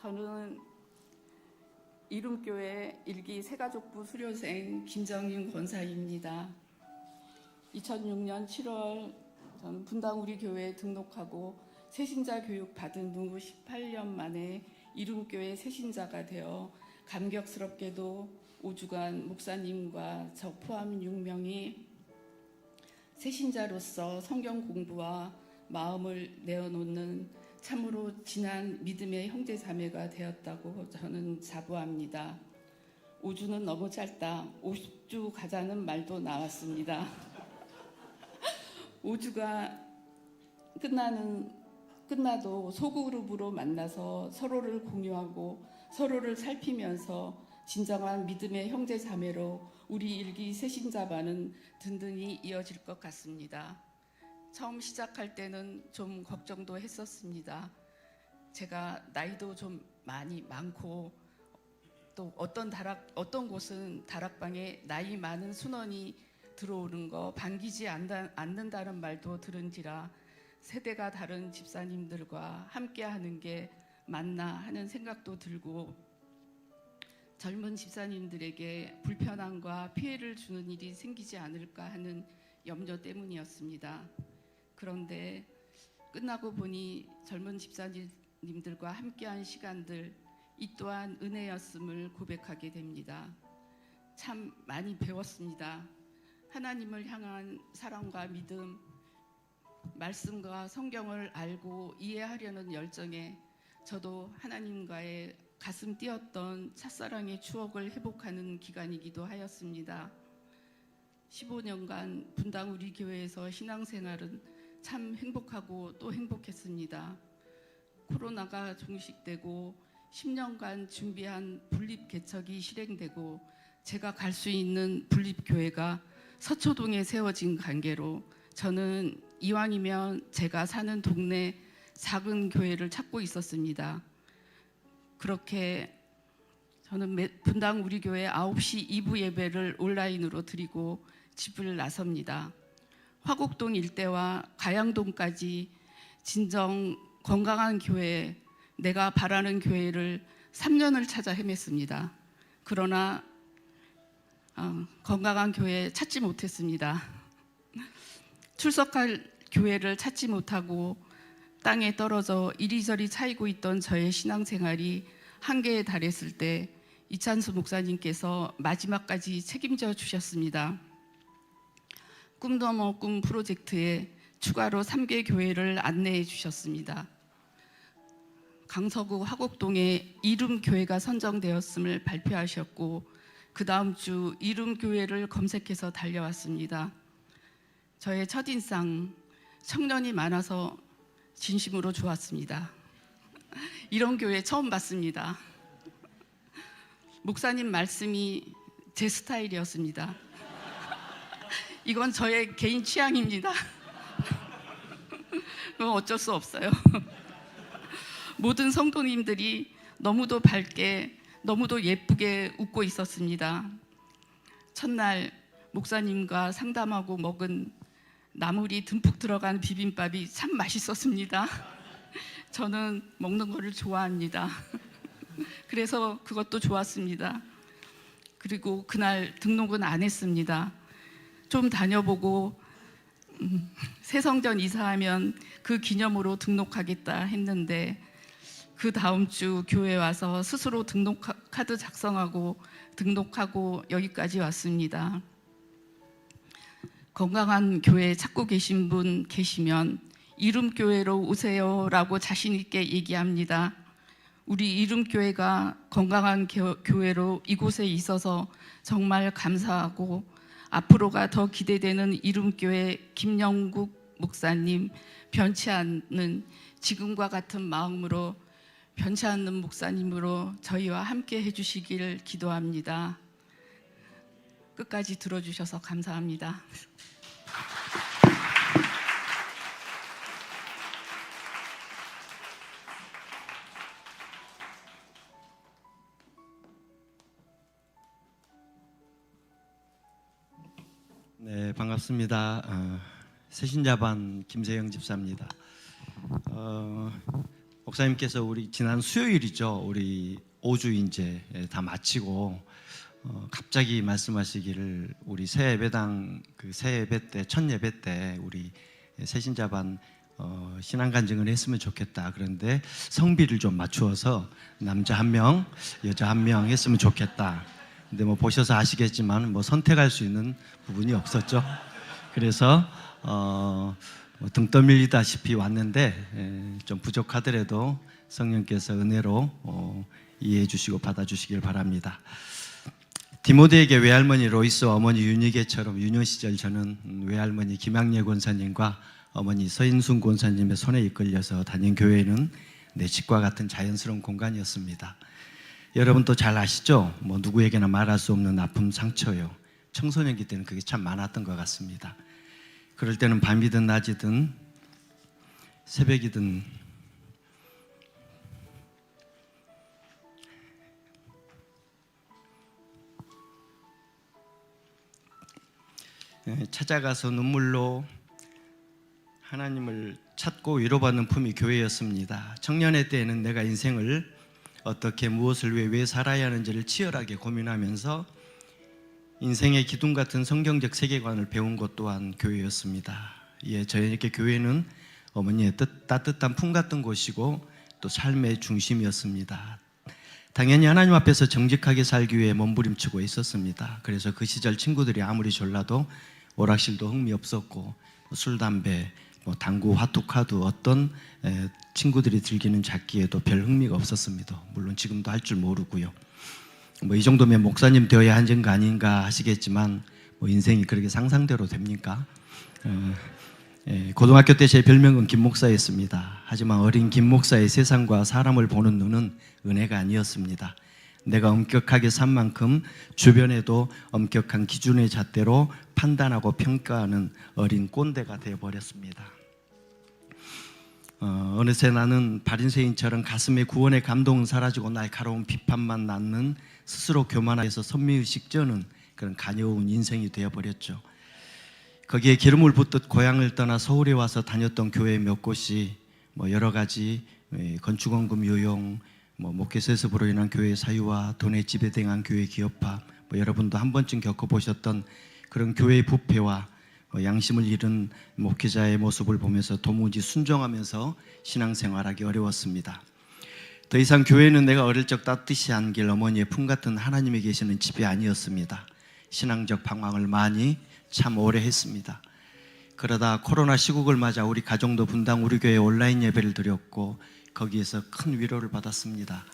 저는 이룸교회 일기 새가족부 수료생 김정인 권사입니다. 2006년 7월 저는 분당 우리 교회에 등록하고 새신자 교육 받은 후 18년 만에 이룸교회 새신자가 되어 감격스럽게도 5주간 목사님과 저 포함 6명이 새신자로서 성경 공부와 마음을 내어놓는 참으로 진한 믿음의 형제 자매가 되었다고 저는 자부합니다. 5주는 너무 짧다. 50주 가자는 말도 나왔습니다. 5주가 끝나도 소그룹으로 만나서 서로를 공유하고 서로를 살피면서 진정한 믿음의 형제 자매로 우리 일기 새신자반은 든든히 이어질 것 같습니다. 처음 시작할 때는 좀 걱정도 했었습니다. 제가 나이도 좀 많고 또 어떤 곳은 다락방에 나이 많은 순원이 들어오는 거 반기지 않는다는 말도 들은지라 세대가 다른 집사님들과 함께하는 게 맞나 하는 생각도 들고 젊은 집사님들에게 불편함과 피해를 주는 일이 생기지 않을까 하는 염려 때문이었습니다. 그런데 끝나고 보니 젊은 집사님들과 함께한 시간들 이 또한 은혜였음을 고백하게 됩니다. 참 많이 배웠습니다. 하나님을 향한 사랑과 믿음, 말씀과 성경을 알고 이해하려는 열정에 저도 하나님과의 가슴 뛰었던 첫사랑의 추억을 회복하는 기간이기도 하였습니다. 15년간 분당 우리 교회에서 신앙생활은 참 행복하고 또 행복했습니다. 코로나가 종식되고 10년간 준비한 분립개척이 실행되고 제가 갈 수 있는 분립교회가 서초동에 세워진 관계로 저는 이왕이면 제가 사는 동네 작은 교회를 찾고 있었습니다. 그렇게 저는 분당 우리 교회 9시 2부 예배를 온라인으로 드리고 집을 나섭니다. 화곡동 일대와 가양동까지 진정 건강한 교회, 내가 바라는 교회를 3년을 찾아 헤맸습니다. 그러나 건강한 교회 찾지 못했습니다. 출석할 교회를 찾지 못하고 땅에 떨어져 이리저리 차이고 있던 저의 신앙생활이 한계에 달했을 때 이찬수 목사님께서 마지막까지 책임져 주셨습니다. 꿈도 넘어 꿈 프로젝트에 추가로 3개 교회를 안내해 주셨습니다. 강서구 화곡동에 이룸교회가 선정되었음을 발표하셨고 그 다음 주 이룸교회를 검색해서 달려왔습니다. 저의 첫인상, 청년이 많아서 진심으로 좋았습니다. 이런 교회 처음 봤습니다. 목사님 말씀이 제 스타일이었습니다. 이건 저의 개인 취향입니다. 그건 어쩔 수 없어요. 모든 성도님들이 너무도 밝게 너무도 예쁘게 웃고 있었습니다. 첫날 목사님과 상담하고 먹은 나물이 듬뿍 들어간 비빔밥이 참 맛있었습니다. 저는 먹는 거를 좋아합니다. 그래서 그것도 좋았습니다. 그리고 그날 등록은 안 했습니다. 좀 다녀보고 새성전 이사하면 그 기념으로 등록하겠다 했는데 그 다음 주 교회 와서 스스로 등록 카드 작성하고 등록하고 여기까지 왔습니다. 건강한 교회 찾고 계신 분 계시면 이룸교회로 오세요라고 자신 있게 얘기합니다. 우리 이룸교회가 건강한 교회로 이곳에 있어서 정말 감사하고 앞으로가 더 기대되는 이룸교회 김영국 목사님 변치 않는 지금과 같은 마음으로 변치 않는 목사님으로 저희와 함께 해주시길 기도합니다. 끝까지 들어주셔서 감사합니다. 네, 반갑습니다. 새신자반 김세영 집사입니다. 목사님께서 우리 지난 수요일이죠. 우리 5주 이제 다 마치고 갑자기 말씀하시기를 우리 새 예배당 새 예배 때 첫 예배 때 우리 새신자반 신앙 간증을 했으면 좋겠다. 그런데 성비를 좀 맞추어서 남자 한 명, 여자 한 명 했으면 좋겠다. 근데 뭐 보셔서 아시겠지만 뭐 선택할 수 있는 부분이 없었죠. 그래서 등 떠밀리다시피 왔는데 좀 부족하더라도 성령께서 은혜로 이해해 주시고 받아주시길 바랍니다. 디모데에게 외할머니 로이스와 어머니 윤희계처럼 유년 시절 저는 외할머니 김학예 권사님과 어머니 서인순 권사님의 손에 이끌려서 다닌 교회는 내 집과 같은 자연스러운 공간이었습니다. 여러분도 잘 아시죠? 뭐 누구에게나 말할 수 없는 아픔, 상처요. 청소년기 때는 그게 참 많았던 것 같습니다. 그럴 때는 밤이든 낮이든 새벽이든 찾아가서 눈물로 하나님을 찾고 위로받는 품이 교회였습니다. 청년의 때에는 내가 인생을 어떻게 무엇을 위해 왜 살아야 하는지를 치열하게 고민하면서 인생의 기둥 같은 성경적 세계관을 배운 것 또한 교회였습니다. 예, 저에게 교회는 어머니의 따뜻한 품 같은 곳이고 또 삶의 중심이었습니다. 당연히 하나님 앞에서 정직하게 살기 위해 몸부림치고 있었습니다. 그래서 그 시절 친구들이 아무리 졸라도 오락실도 흥미 없었고 술, 담배, 당구, 화투, 카드 어떤 친구들이 즐기는 잡기에도 별 흥미가 없었습니다. 물론 지금도 할 줄 모르고요. 이 정도면 목사님 되어야 하는 거 아닌가 하시겠지만 인생이 그렇게 상상대로 됩니까? 고등학교 때 제 별명은 김 목사였습니다. 하지만 어린 김 목사의 세상과 사람을 보는 눈은 은혜가 아니었습니다. 내가 엄격하게 산 만큼 주변에도 엄격한 기준의 잣대로 판단하고 평가하는 어린 꼰대가 되어버렸습니다. 어느새 나는 바리새인처럼 가슴에 구원의 감동은 사라지고 날카로운 비판만 낳는 스스로 교만해서 선미의식 쩌는 그런 가녀운 인생이 되어버렸죠. 거기에 기름을 붓듯 고향을 떠나 서울에 와서 다녔던 교회 몇 곳이 여러 가지 건축원금 요용, 목회 세습으로 인한 교회 사유와 돈의 지배당한 교회 기업화, 여러분도 한 번쯤 겪어보셨던 그런 교회의 부패와 양심을 잃은 목회자의 모습을 보면서 도무지 순종하면서 신앙생활하기 어려웠습니다. 더 이상 교회는 내가 어릴 적 따뜻이 안길 어머니의 품 같은 하나님이 계시는 집이 아니었습니다. 신앙적 방황을 많이 참 오래 했습니다. 그러다 코로나 시국을 맞아 우리 가정도 분당 우리 교회 온라인 예배를 드렸고 거기에서 큰 위로를 받았습니다.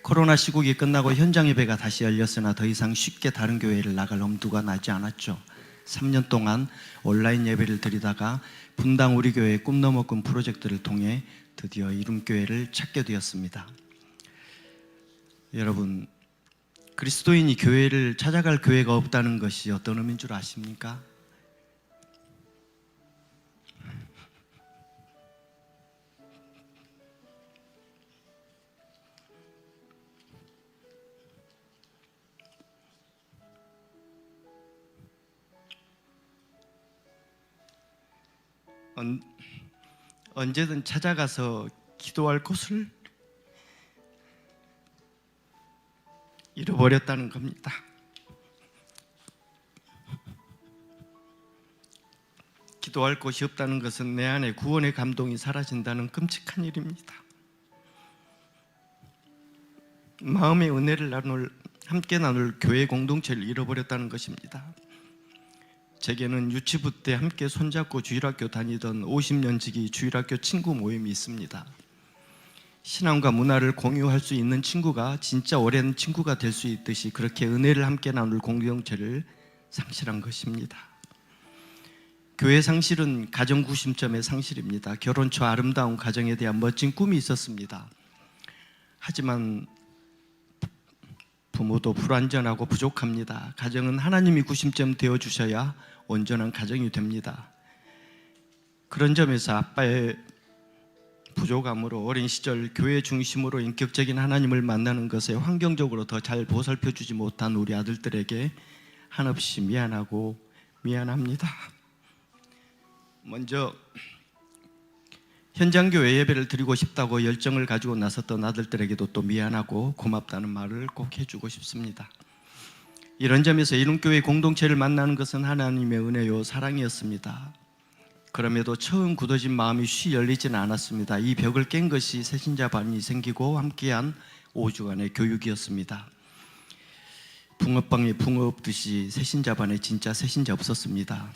코로나 시국이 끝나고 현장 예배가 다시 열렸으나 더 이상 쉽게 다른 교회를 나갈 엄두가 나지 않았죠. 3년 동안 온라인 예배를 드리다가 분당 우리 교회 꿈 넘어 꿈 프로젝트를 통해 드디어 이룸교회를 찾게 되었습니다. 여러분, 그리스도인이 교회를 찾아갈 교회가 없다는 것이 어떤 의미인 줄 아십니까? 언제든 찾아가서 기도할 곳을 잃어버렸다는 겁니다. 기도할 곳이 없다는 것은 내 안에 구원의 감동이 사라진다는 끔찍한 일입니다. 마음의 은혜를 함께 나눌 교회 공동체를 잃어버렸다는 것입니다. 제게는 유치부 때 함께 손잡고 주일학교 다니던 50년 지기 주일학교 친구 모임이 있습니다. 신앙과 문화를 공유할 수 있는 친구가 진짜 오랜 친구가 될 수 있듯이 그렇게 은혜를 함께 나눌 공동체를 상실한 것입니다. 교회 상실은 가정 구심점의 상실입니다. 결혼 초 아름다운 가정에 대한 멋진 꿈이 있었습니다. 하지만 부모도 불완전하고 부족합니다. 가정은 하나님이 구심점 되어주셔야 온전한 가정이 됩니다. 그런 점에서 아빠의 부족함으로 어린 시절 교회 중심으로 인격적인 하나님을 만나는 것에 환경적으로 더 잘 보살펴주지 못한 우리 아들들에게 한없이 미안합니다. 먼저 현장 교회 예배를 드리고 싶다고 열정을 가지고 나섰던 아들들에게도 또 미안하고 고맙다는 말을 꼭 해주고 싶습니다. 이런 점에서 이룸교회 공동체를 만나는 것은 하나님의 은혜요 사랑이었습니다. 그럼에도 처음 굳어진 마음이 쉬 열리지는 않았습니다. 이 벽을 깬 것이 새신자반이 생기고 함께한 5주간의 교육이었습니다. 붕어빵에 붕어 없듯이 새신자반에 진짜 새신자 없었습니다.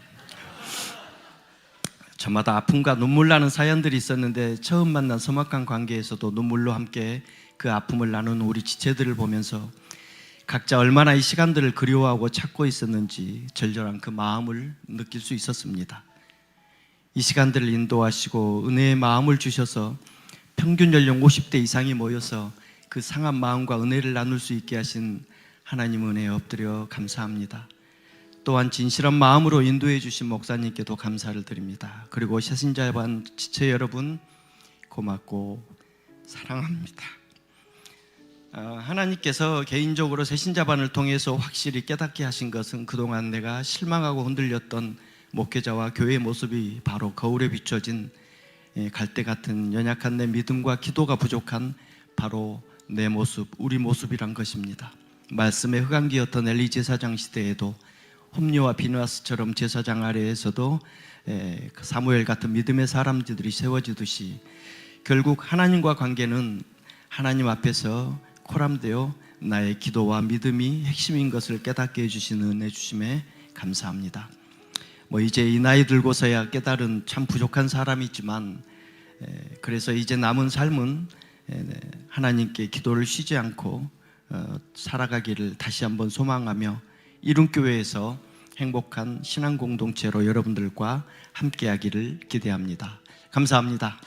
저마다 아픔과 눈물 나는 사연들이 있었는데 처음 만난 서막한 관계에서도 눈물로 함께 그 아픔을 나누는 우리 지체들을 보면서 각자 얼마나 이 시간들을 그리워하고 찾고 있었는지 절절한 그 마음을 느낄 수 있었습니다. 이 시간들을 인도하시고 은혜의 마음을 주셔서 평균 연령 50대 이상이 모여서 그 상한 마음과 은혜를 나눌 수 있게 하신 하나님 은혜에 엎드려 감사합니다. 또한 진실한 마음으로 인도해 주신 목사님께도 감사를 드립니다. 그리고 새신자반 지체 여러분 고맙고 사랑합니다. 하나님께서 개인적으로 새신자반을 통해서 확실히 깨닫게 하신 것은 그동안 내가 실망하고 흔들렸던 목회자와 교회의 모습이 바로 거울에 비춰진 갈대 같은 연약한 내 믿음과 기도가 부족한 바로 내 모습, 우리 모습이란 것입니다. 말씀의 흑암기였던 엘리 제사장 시대에도 홈리와 비누아스처럼 제사장 아래에서도 사무엘 같은 믿음의 사람들이 세워지듯이 결국 하나님과 관계는 하나님 앞에서 코람되어 나의 기도와 믿음이 핵심인 것을 깨닫게 해주시는 은혜 주심에 감사합니다. 이제 이 나이 들고서야 깨달은 참 부족한 사람이지만 그래서 이제 남은 삶은 하나님께 기도를 쉬지 않고 살아가기를 다시 한번 소망하며 이룸교회에서 행복한 신앙 공동체로 여러분들과 함께하기를 기대합니다. 감사합니다.